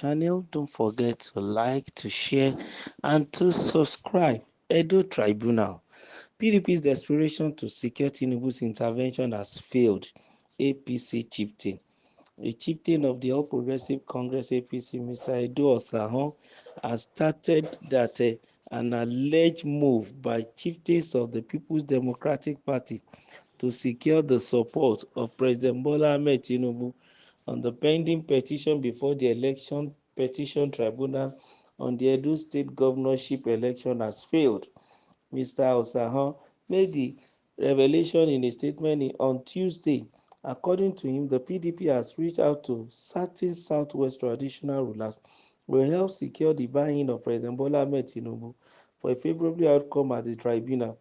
channel. Don't forget to like, to share, and to subscribe. Edo Tribunal. PDP's desperation to secure Tinubu's intervention has failed. APC chieftain. A chieftain of the All Progressive Congress APC, Mr. Edo Osahon, has started that an alleged move by chieftains of the People's Democratic Party to secure the support of President Bola Ahmed Tinubu on the pending petition before the Election Petition Tribunal on the Edo State governorship election has failed. Mr. Osahon made the revelation in a statement on Tuesday. According to him, the PDP has reached out to certain Southwest traditional rulers will help secure the buy-in of President Bola Ahmed Tinubu for a favorable outcome at the tribunal.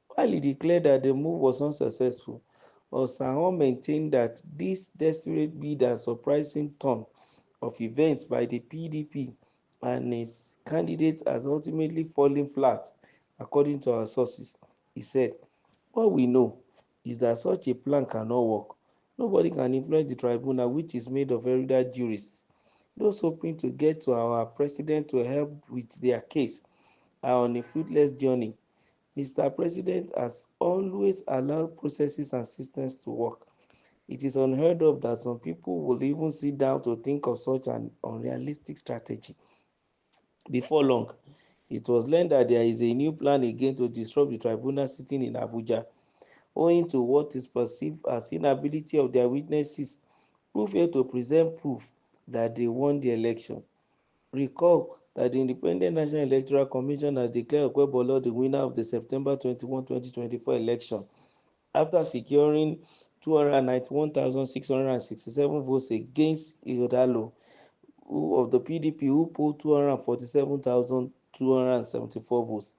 While he declared that the move was unsuccessful, Osahon maintained that this desperate bid and surprising turn of events by the PDP and its candidate has ultimately fallen flat, according to our sources. He said, "What we know is that such a plan cannot work. Nobody can influence the tribunal, which is made of erudite jurists. Those hoping to get to our president to help with their case are on a fruitless journey. Mr. President has always allowed processes and systems to work. It is unheard of that some people will even sit down to think of such an unrealistic strategy. Before long, it was learned that there is a new plan again to disrupt the tribunal sitting in Abuja, owing to what is perceived as inability of their witnesses who failed to present proof that they won the election. Recall that the Independent National Electoral Commission has declared Okpebholo the winner of the September 21, 2024 election after securing 291,667 votes against Ighodalo of the PDP, who polled 247,274 votes.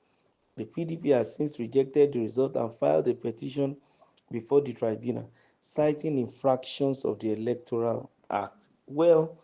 The PDP has since rejected the result and filed a petition before the tribunal, citing infractions of the Electoral Act. Well,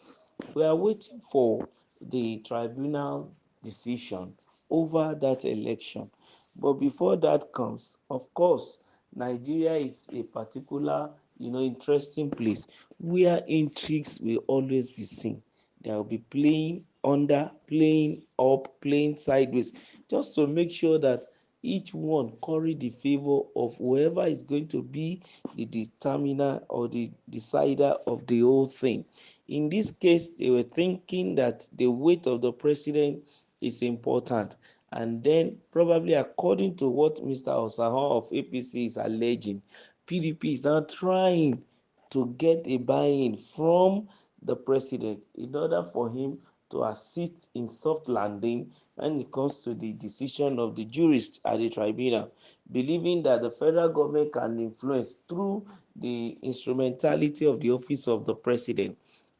we are waiting for the tribunal decision over that election. But before that comes, of course, Nigeria is a particular, interesting place where intrigues will always be seen. There will be playing under, playing up, playing sideways, just to make sure that each one curry the favor of whoever is going to be the determiner or the decider of the whole thing. In this case, they were thinking that the weight of the president is important. And then, probably according to what Mr. Osahon of APC is alleging, PDP is now trying to get a buy-in from the president in order for him to assist in soft landing when it comes to the decision of the jurists at the tribunal, believing that the federal government can influence through the instrumentality of the office of the president.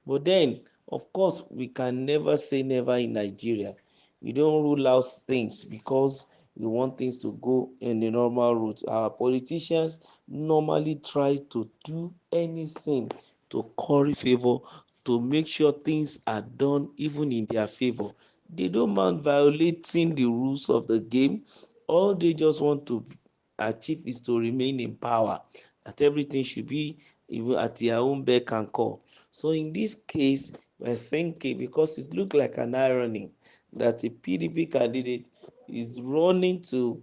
But then, of course, we can never say never in Nigeria. We don't rule out things because we want things to go in the normal route. Our politicians normally try to do anything to curry favor, to make sure things are done even in their favor. They don't mind violating the rules of the game. All they just want to achieve is to remain in power, that everything should be even at their own beck and call. So in this case, we're thinking, because it looks like an irony that a PDP candidate is running to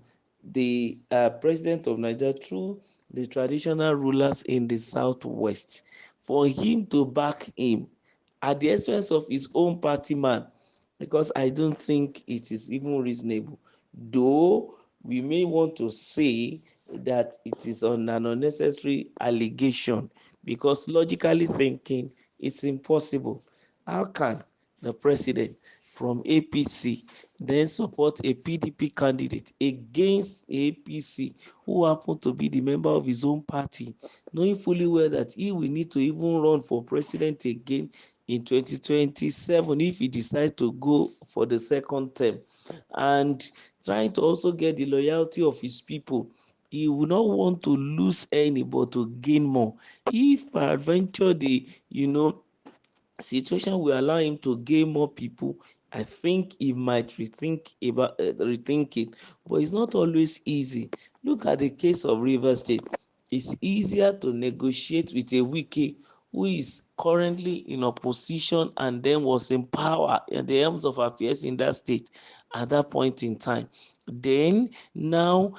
the president of Nigeria through the traditional rulers in the southwest, for him to back him at the expense of his own party man, because I don't think it is even reasonable. Though we may want to say that it is on an unnecessary allegation, because logically thinking, it's impossible. How can the president from APC then support a PDP candidate against APC who happen to be the member of his own party, knowing fully well that he will need to even run for president again in 2027 if he decides to go for the second term, and trying to also get the loyalty of his people. He will not want to lose any but to gain more. If peradventure the situation will allow him to gain more people, I think he might rethink it. But it's not always easy. Look at the case of Rivers State. It's easier to negotiate with a Wike who is currently in opposition and then was in power at the helms of affairs in that state at that point in time, then now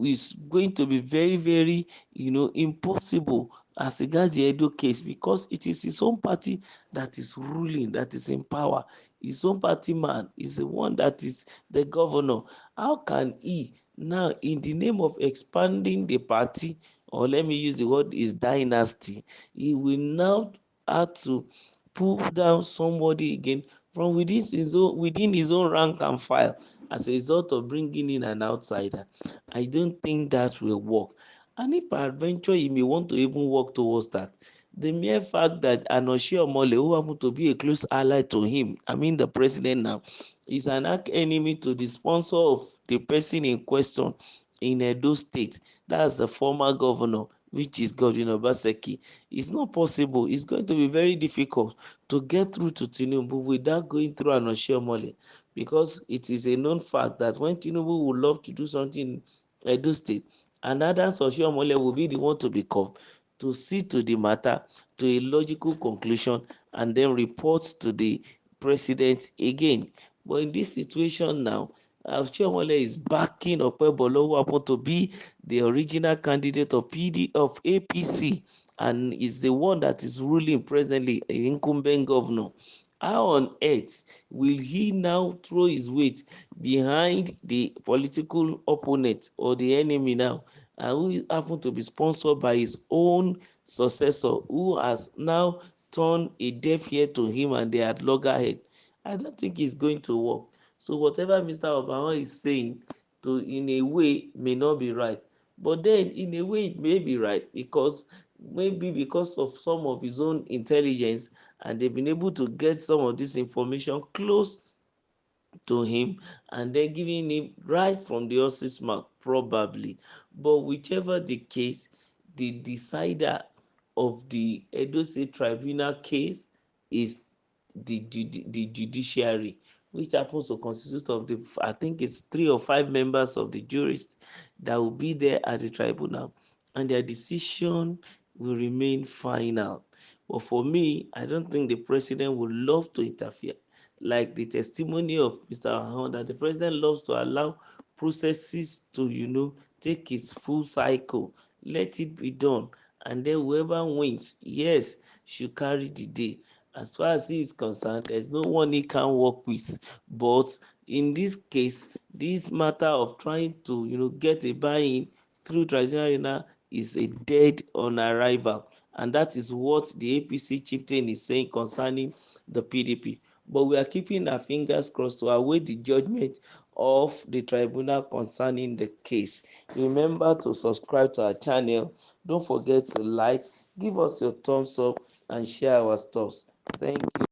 is going to be very, very, impossible as regards the Edo case, because it is his own party that is ruling, that is in power. His own party man is the one that is the governor. How can he now, in the name of expanding the party, or let me use the word is dynasty, he will now have to pull down somebody again from within his own rank and file as a result of bringing in an outsider? I don't think that will work. And if peradventure he may want to even work towards that, the mere fact that Anoshie Omole, who happened to be a close ally to him, I mean the president now, is an arch enemy to the sponsor of the person in question in Edo State, that's the former governor, which is Godwin Obaseki. It's not possible. It's going to be very difficult to get through to Tinubu without going through Anoshie Omole, because it is a known fact that when Tinubu would love to do something in Edo State, another Anoshie Omole will be the one to be called to see to the matter to a logical conclusion and then report to the president again. But in this situation now, Chiomole is backing Okpebholo, who happened to be the original candidate of APC, and is the one that is ruling presently, an incumbent governor. How on earth will he now throw his weight behind the political opponent or the enemy now, and who happen to be sponsored by his own successor, who has now turned a deaf ear to him and they at loggerhead? I don't think it's going to work. So whatever Mr. Obama is saying, to in a way may not be right, but then in a way it may be right, because maybe because of some of his own intelligence, and they've been able to get some of this information close to him and then giving him right from the horse's mouth, probably. But whichever the case, the decider of the Edo State Tribunal case is the judiciary, which happens to consist of I think it's 3 or 5 members of the jurists that will be there at the tribunal, and their decision will remain final. But for me, I don't think the president would love to interfere, like the testimony of Mr. Ahon, that the president loves to allow processes to, take its full cycle. Let it be done. And then whoever wins, yes, should carry the day. As far as he is concerned, there's no one he can work with. But in this case, this matter of trying to, get a buy-in through traditional arena is a dead on arrival. And that is what the APC chieftain is saying concerning the PDP. But we are keeping our fingers crossed to await the judgment of the tribunal concerning the case. Remember to subscribe to our channel. Don't forget to like, give us your thumbs up, and share our stuffs. Thank you.